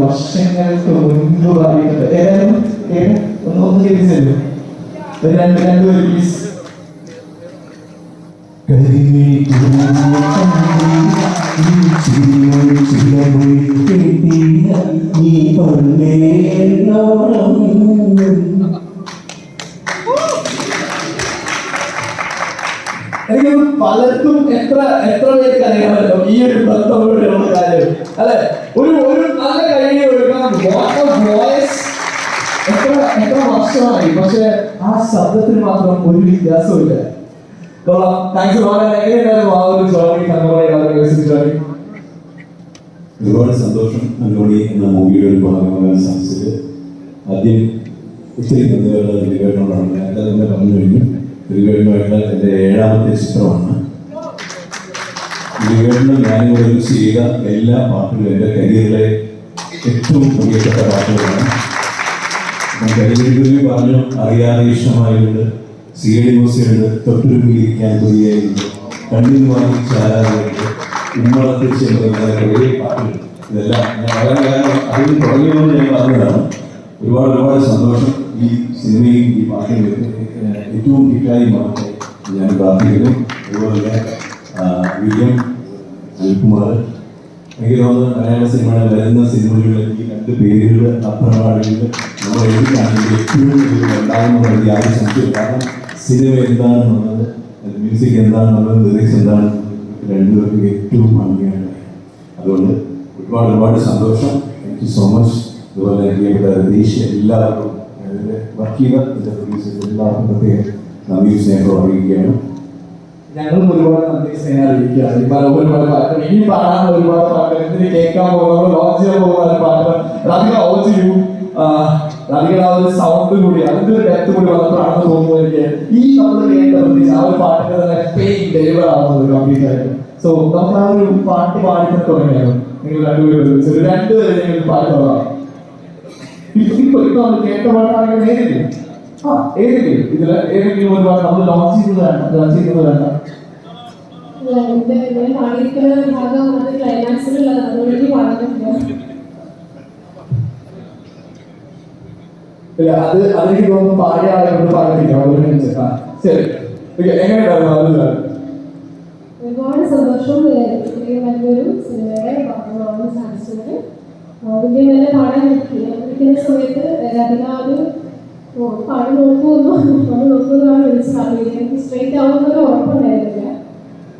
വർഷങ്ങൾക്ക് മുൻപ് പറയുന്നത് ഏതായാലും ഒന്ന് കേൾപ്പിച്ചല്ലോ രണ്ടുപേരും പ്ലീസ്. എനിക്ക് പലർക്കും എത്ര പേർക്ക് അറിയാമല്ലോ ഈ ഒരു ബന്ധമുള്ള കാര്യം അല്ലെ. ഒരു നല്ല കഴിവ് എടുക്കണം. എത്ര വർഷമായി, പക്ഷെ ആ ശബ്ദത്തിന് മാത്രം ഒരു വ്യത്യാസമില്ല. ഒരുപാട് സന്തോഷം അങ്കോണി എന്ന മൂവിയുടെ ഒരു ഭാഗമാകാൻ സാധിച്ചത്. ആദ്യം ഒത്തിരി നന്ദികളുടെ ദിലീപേട്ടനോടാണ്. നേരത്തെ തന്നെ പറഞ്ഞു കഴിഞ്ഞു, ദിലീപേട്ടനുമായിട്ട് എൻ്റെ 7ാമത്തെ ചിത്രമാണ്. ദിലീപേട്ടനും ഞാനും ഒരുമിച്ച് ചെയ്ത എല്ലാ പാട്ടുകളും എൻ്റെ കരിയറിലെ ഏറ്റവും പ്രിയപ്പെട്ട പാട്ടുകളാണ്. കരിയറിൽ പറഞ്ഞു അറിയാതെ ഇഷ്ടമായുണ്ട്, CID മ്യൂസിയുണ്ട്, തൊട്ടുരുമ്പിയിരിക്കാൻ തുരിയായിട്ടുണ്ട്, കണ്ണിൽ വാങ്ങി ചാരാറുണ്ട്, ഉമ്മളത്തിൽ ചെല്ലുന്ന കുറേ പാട്ടുകൾ. ഇതെല്ലാം ഞാൻ വളരെ കാലം അതിൽ തുടങ്ങിയതെന്ന് ഞാൻ പറഞ്ഞതാണ്. ഒരുപാട് സന്തോഷം. ഈ സിനിമയും ഈ പാട്ടും ഏറ്റവും ഹിറ്റായി മാറട്ടെ ഞാൻ പ്രാർത്ഥിക്കുന്നു. അതുപോലെ തന്നെ വിജയം അനിൽകുമാർ, എനിക്ക് തോന്നുന്നു മലയാള സിനിമയുടെ വരുന്ന സിനിമകളിൽ ഈ 2 പേരുകൾ അപ്രമാണികൾ നമ്മൾ എഴുതിയാണെങ്കിൽ ഏറ്റവും ഉണ്ടാകുന്ന യാതൊരു സംശയം. കാരണം സിനിമ എന്താണെന്നുള്ളത്, മ്യൂസിക് എന്താണെന്നുള്ളത്, ലിറിക്സ് എന്താണെന്നുള്ളത് രണ്ടുപേർക്കും ഏറ്റവും ഭംഗിയാണ്. അതുകൊണ്ട് ഒരുപാട് സന്തോഷം. Thank you so much. അതുപോലെ പ്രിയപ്പെട്ട രതീഷ്, എല്ലാവർക്കും വർക്ക് ചെയ്ത എൻ്റെ പ്രൊഡ്യൂസേഴ്സ് എല്ലാവർക്കും പ്രത്യേകം നന്ദി സ്നേഹം അറിയിക്കുകയാണ്. ഞങ്ങളും ഒരുപാട് നന്ദി സ്നേഹം അറിയിക്കുകയാണ്. ഒരുപാട് പാട്ടുകൾ ഇനി പാടാൻ ഒരുപാട് പാട്ടുകൾ ഇതിന് കേൾക്കാൻ പോകുന്ന ലോഞ്ച് ചെയ്യാൻ പോകുന്ന പാട്ടുകൾ രാധിക സൗണ്ട് കൂടി അതിന്റെ ഒരു ഡെപ്ത് കൂടി വന്നപ്പോഴാണെന്ന് തോന്നുന്നു എനിക്ക് ഈ നമ്മൾ കേട്ട ആ ഒരു പാട്ടിന്റെ തന്നെ പെയിൻ ഡെലിവർ ആവുന്നത് കംപ്ലീറ്റ് ആയിട്ട്. സോ നമുക്ക് ആ ഒരു പാട്ട് പാടിക്കാൻ തുടങ്ങിയാണ്. നിങ്ങൾ രണ്ടുപേരും പാട്ട് പാടാം. ഇപ്പൊ നമ്മൾ കേട്ട പാട്ടാണെങ്കിൽ ഏതെങ്കിലും ഇതില് ഏതെങ്കിലും ഒരു പാട്ട് നമ്മൾ ലോഞ്ച് ചെയ്യുന്നത് വേണ്ട. അതെനിക്ക് തോന്നുന്നു പാടിയ ആളുകളോട് പറഞ്ഞില്ല. ശരി, എങ്ങനെയുണ്ടായിരുന്നു? ഒരുപാട് സന്തോഷം. ഇത്രയും നല്ലൊരു സിനിമയുടെ ഭാഗമാവാൻ സാധിച്ചത്. വലിയ നല്ല പാടാൻ ഇരിക്കുന്ന സമയത്ത് രാധിക അത് പാടി നോക്കുമെന്നാണ് വിളിച്ചത്. എനിക്ക് സ്ട്രേറ്റ് ആവുന്നൊരു ഉറപ്പുണ്ടായിരുന്നില്ല.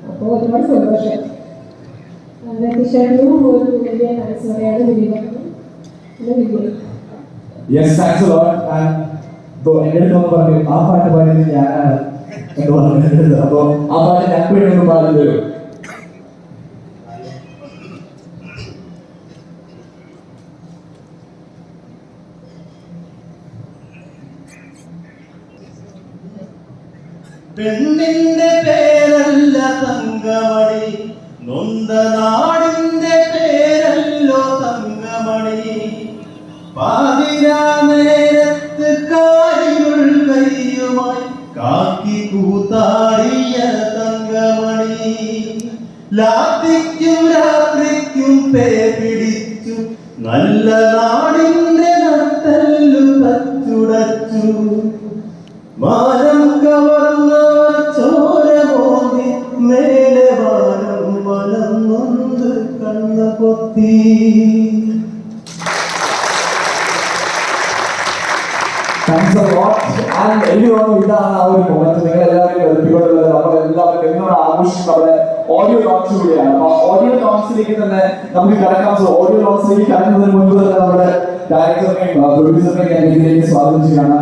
അപ്പോൾ ഒരുപാട് സന്തോഷം. രതീഷേട്ടനും ഒരു വലിയ താങ്ക്സ് പറയാണ്. വിജയം Yes, thanks a lot. And എൻ്റെ അടുത്ത് പറഞ്ഞു ആ പാട്ട് പാടിയത് ഞാനാണ് എന്ന് പറഞ്ഞിട്ടുണ്ട്. അപ്പൊ ആ പാട്ട് ഞങ്ങൾക്ക് വേണ്ടി ഒന്ന് പാടി തരും. പെണ്ണിന്റെ പേരല്ല തങ്കമണി, നൊന്ത നാടിന്റെ പേരല്ലോ തങ്കമണി. പാതിരാ നേരത്ത് കാരികൾ കയ്യുമായി കാക്കി കൂത്താടിയ തങ്കമണി. രാത്രിക്കും രാത്രിക്കും പേ പിടിച്ചു നല്ല നാടിന്റെ നട്ടല്ലു തച്ചുടച്ചു. മാനം കവർന്ന ചോര പോന്തി മേലെ വാനം വനം നൊന്ത് കണ്ണു പൊത്തി. ഇതാണ് ആ ഒരു മൊമെന്റ്. നിങ്ങൾ എല്ലാവരും വെറുപ്പിക്കൊണ്ടുള്ളത് നമ്മളെല്ലാവരും നിങ്ങളുടെ ആഘോഷം നമ്മുടെ ഓഡിയോ ലോഞ്ച് കൂടിയാണ്. അപ്പൊ ഓഡിയോ ലോഞ്ചിലേക്ക് തന്നെ നമുക്ക് കടക്കാം. ഓഡിയോ ലോഞ്ചിലേക്ക് കടക്കുന്നതിന് മുൻപ് തന്നെ നമ്മുടെ ഡയറക്ടറിനെയും പ്രൊഡ്യൂസറിനെയും ഞാൻ ഇതിലേക്ക് സ്വാഗതം ചെയ്യാണ്.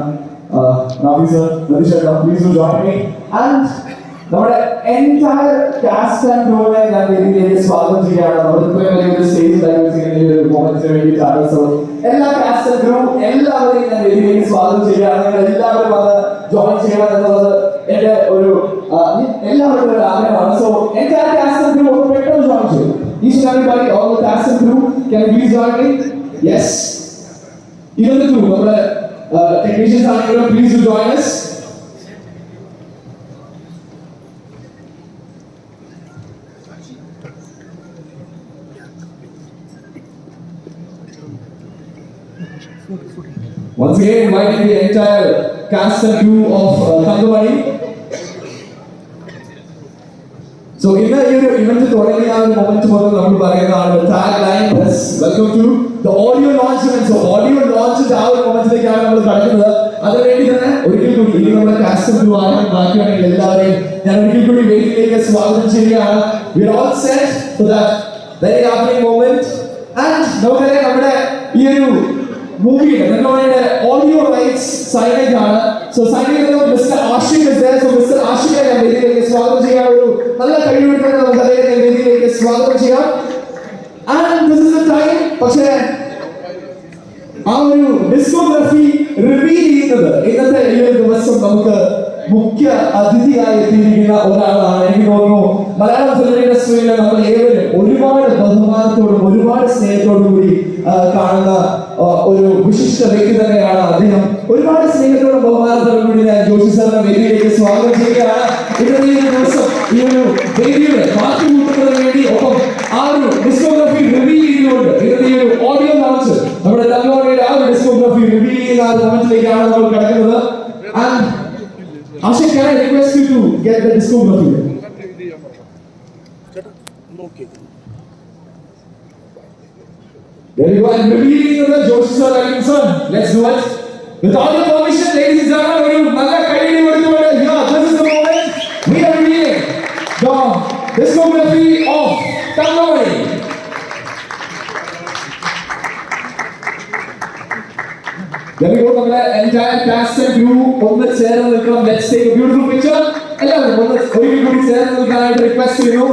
നമ്മുടെ എൻറ്റയർ കാസ്റ്റ് ആൻഡ് ക്രൂവിനെ ഞാൻ ഇതിലേക്ക് സ്വാഗതം ചെയ്യാണ്. നമ്മുടെ സ്റ്റേജ് മൊമെന്റിന് വേണ്ടിയിട്ടാണ്. സോ എല്ലാ കാസ്റ്റ് ആൻഡ് ക്രൂ എല്ലാവരെയും ഞാൻ ഇതിലേക്ക് സ്വാഗതം ചെയ്യാണ്. നിങ്ങൾ എല്ലാവരും വന്ന് ജോയിൻ ചെയ്യണം എന്നുള്ളത് എന്റെ ഒരു എല്ലാവരുടെ ഒരു ആഗ്രഹമാണ്. So entire cast and crew ഒന്ന് പെട്ടെന്ന് ജോയിൻ ചെയ്യും. Each and everybody, all the cast and crew, can you please join me? Yes. Even the crew, നമ്മുടെ technicians are here. Please do join us. Once again, inviting the entire cast and crew of Thangamani. So, in the event തുടങ്ങിയ ആ ഒരു moment മുതൽ നമ്മൾ പറയുന്നതാണ് tag line welcome to the audio launch. So audio ലോഞ്ചിന്റെ ആ ഒരു മൊമെന്റിലേക്കാണ് നമ്മൾ കടക്കുന്നത്. അതിനുവേണ്ടി തന്നെ ഒരിക്കൽ കൂടി ഇനി നമ്മുടെ കാസ്റ്റ് ആൻഡ് ക്രൂ ആരും ബാക്കിയാണെങ്കിൽ എല്ലാവരെയും ഞാൻ ഒരിക്കൽ കൂടി വേദിയിലേക്ക് സ്വാഗതം ചെയ്യുകയാണ്. We are all set for that very happening moment. And നമുക്കറിയാം നമ്മുടെ ഈ ഒരു മൂവിയുടെ നമ്മുടെ ഓഡിയോ റൈറ്റ്സ് സൈനിക് ആണ്. So Sainik mister Ashiq is there. So mister ആഷിഖിനെ ഞാൻ വേദിയിലേക്ക് സ്വാഗതം ചെയ്യാൻ ഒരു നല്ല കഴിവെടുക്കാൻ നമുക്ക് അദ്ദേഹത്തെ വേദിയിലേക്ക് സ്വാഗതം ചെയ്യാം. And this is the time. പക്ഷേ ആ ഒരു ഡിസ്കോഗ്രഫി റിവീൽ ചെയ്യുന്നത് ഇന്നത്തെ ഈ ഒരു ദിവസം നമുക്ക് മുഖ്യ അതിഥിയായി എത്തിയിരിക്കുന്ന ഒരാളാണ്. എനിക്ക് തോന്നുന്നു മലയാളം ഫിലിം ഇൻഡസ്ട്രിയിൽ നമ്മൾ ഏവരും ഒരുപാട് ബഹുമാനത്തോടും ഒരുപാട് സ്നേഹത്തോടും കൂടി കാണുന്ന ഒരു വിശിഷ്ട വ്യക്തി തന്നെയാണ് അദ്ദേഹം. ഒരുപാട് സ്നേഹത്തോടും ബഹുമാനത്തോടും കൂടി ഞാൻ ജോഷി സാറിനെ വേദിയിലേക്ക് സ്വാഗതം ചെയ്യുകയാണ്. ഇന്നത്തെ ഈ ദിവസം ഈ ഒരു വേദിയുടെ ബാക്കി കൂട്ടുന്നതിന് വേണ്ടി ഒപ്പം ആ ഒരു ഡിസ്കോഗ്രഫി റിവീൽ ചെയ്തുകൊണ്ട് ഇന്നത്തെ ഈ ഒരു ഓഡിയോ ലോഞ്ച് നമ്മുടെ തങ്കമണിയുടെ ആ ഒരു ഡിസ്കോഗ്രഫി റിവീൽ ചെയ്യുന്ന ആ മൊമെന്റിലേക്കാണ് നമ്മൾ കിടക്കുന്നത്. And Ashik, can I request you to get the discography? There you go. And revealing the Joshi sir, sir. Let's do it. With all your permission, ladies and gentlemen, will you manga kindly do it? Yeah, this is the moment. We are revealing the discography of Tangawani. There we go, the entire cast and crew on the chair and welcome. Let's take a beautiful picture. Hello, one of the very good chair and request you know.